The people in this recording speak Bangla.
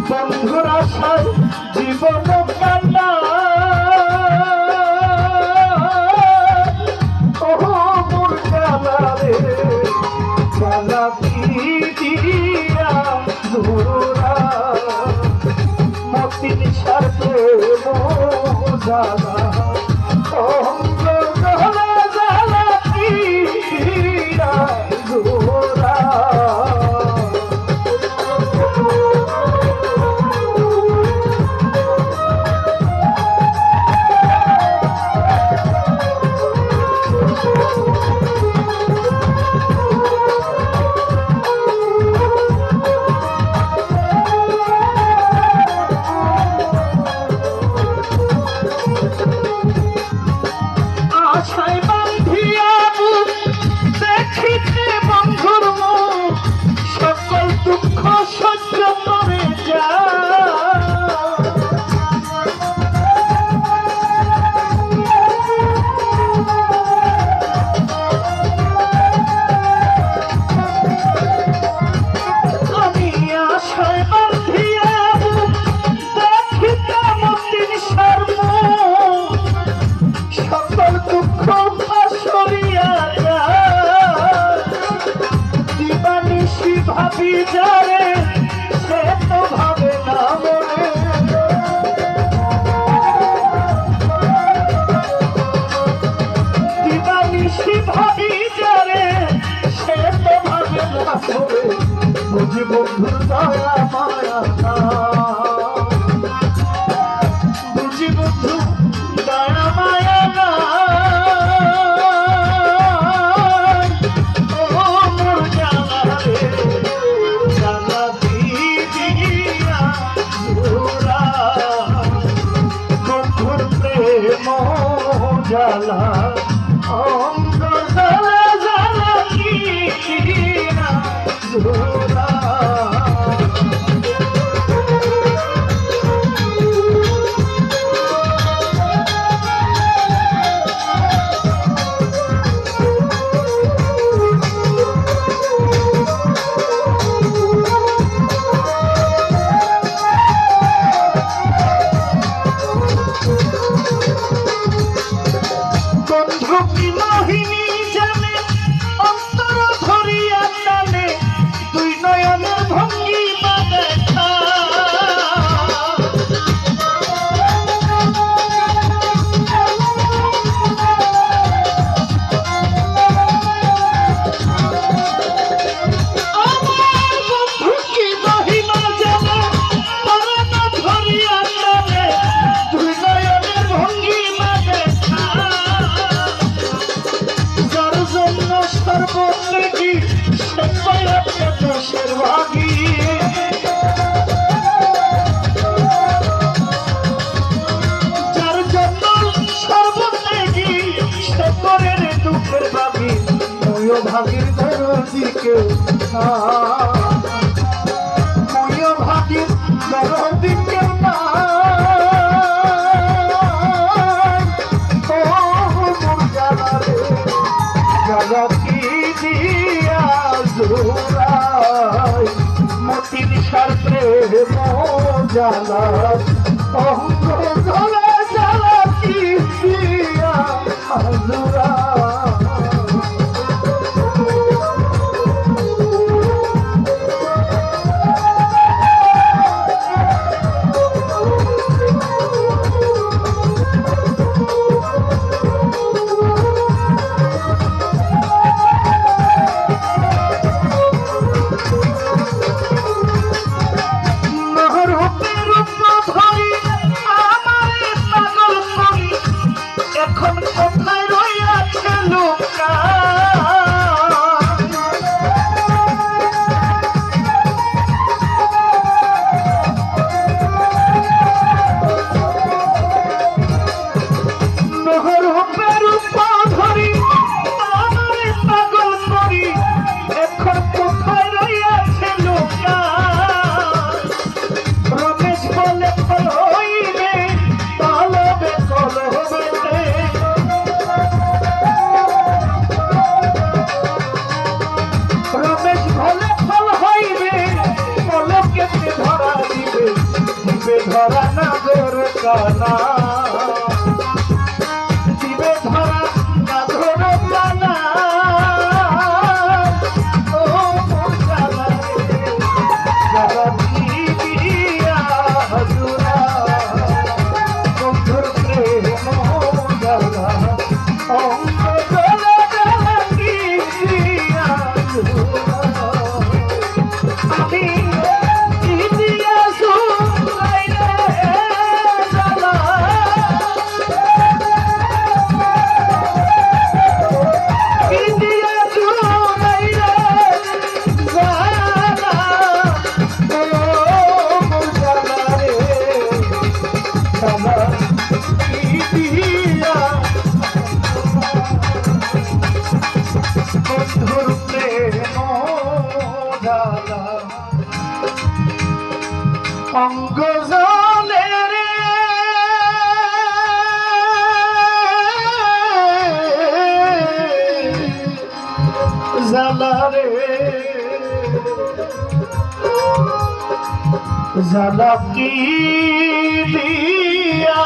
বন্ধুর আশায় জীবন কান্না ও মোর জ্বালা রে জ্বালা দিয়া জোরা মতিন সাথে জ্বালা অঙ্গ জ্বালা জ্বালা দিয়া জোরা ভাবি যারে সে তো ভাবে না মনে দিবানিশি ভাবি যারে সে তো ভাবে না মনে বুঝি বন্ধুর দয়া মায়া বুঝি বন্ধু দয়া মায়া না জ্বালা অঙ্গ জ্বালা জ্বালা দিয়া জোরা মোহিনী জানে অন্তর ধরিয়া টানে দুই নয়নের ভঙ্গি দেখা আমার বন্ধু কি মহিমা জানে পরাণ ধরিয়া টানে দুই নয়নের ভঙ্গি দেখা সর্বত্যাগী দেশের ভাগী যার জন্য সর্বত্যাগী সে করে রে দুঃখের ভাগী ময় ভাগীর দরদিকে ময় ভাগীর দরদিকে না ও মোর জ্বালা রে জ্বালা দিয়া জোরাই মতির সাথে জ্বালা অঙ্গ জ্বালা জ্বালা দিয়া জোরা ঠিকানা দিবে ধরা না ধরো জানা ও জানা যারা দিয়া হাজুরা বন্ধুর প্রেম জানা অঙ্গ জলা জলা কি দিয়া আমি দিয়া শুনাইলে জানা দিয়া শুনাইলে জানা ও জানা রে জানা দিয়া বন্ধুর প্রেম জানা অঙ্গ জলে রে জালা রে জালা কি দিয়া